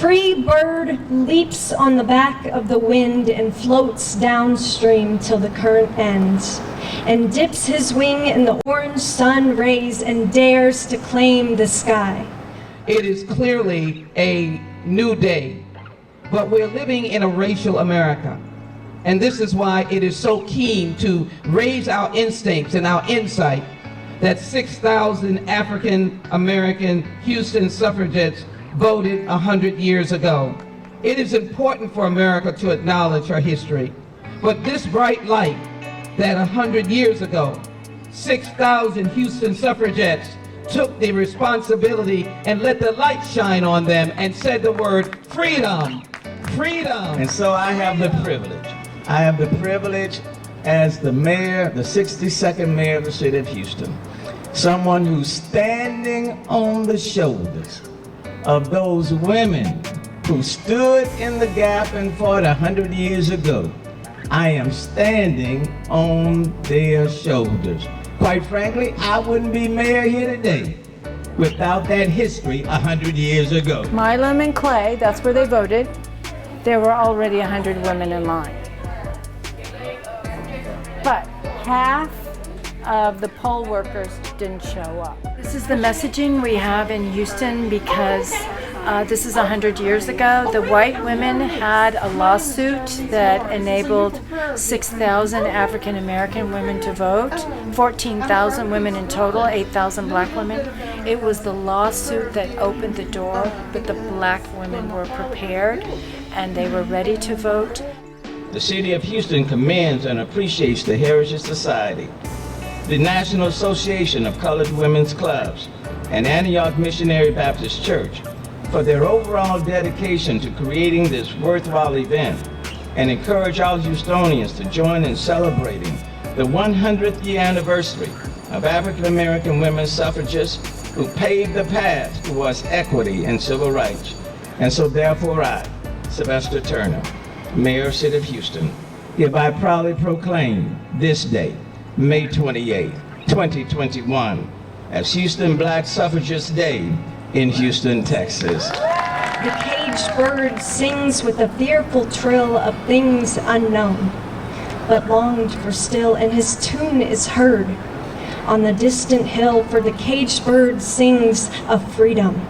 free bird leaps on the back of the wind and floats downstream till the current ends, and dips his wing in the orange sun rays and dares to claim the sky. It is clearly a new day, but we're living in a racial America. And this is why it is so keen to raise our instincts and our insight that 6,000 African American Houston suffragettes voted 100 years ago. It is important for America to acknowledge her history. But this bright light that 100 years ago, 6,000 Houston suffragettes took the responsibility and let the light shine on them and said the word freedom, freedom. And so I have the privilege as the mayor, the 62nd mayor of the city of Houston, someone who's standing on the shoulders of those women who stood in the gap and fought 100 years ago. I am standing on their shoulders. Quite frankly, I wouldn't be mayor here today without that history 100 years ago. Milam and Clay, that's where they voted. There were already 100 women in line. But half of the poll workers didn't show up. This is the messaging we have in Houston because this is 100 years ago. The white women had a lawsuit that enabled 6,000 African American women to vote, 14,000 women in total, 8,000 black women. It was the lawsuit that opened the door, but the black women were prepared and they were ready to vote. The City of Houston commends and appreciates the Heritage Society, the National Association of Colored Women's Clubs, and Antioch Missionary Baptist Church for their overall dedication to creating this worthwhile event, and encourage all Houstonians to join in celebrating the 100th year anniversary of African American women suffragists who paved the path towards equity and civil rights. And so therefore I, Sylvester Turner, Mayor of City of Houston, hereby proudly proclaim this day, May 28, 2021, as Houston Black Suffragist Day in Houston, Texas. The caged bird sings with a fearful trill of things unknown, but longed for still, and his tune is heard on the distant hill, for the caged bird sings of freedom.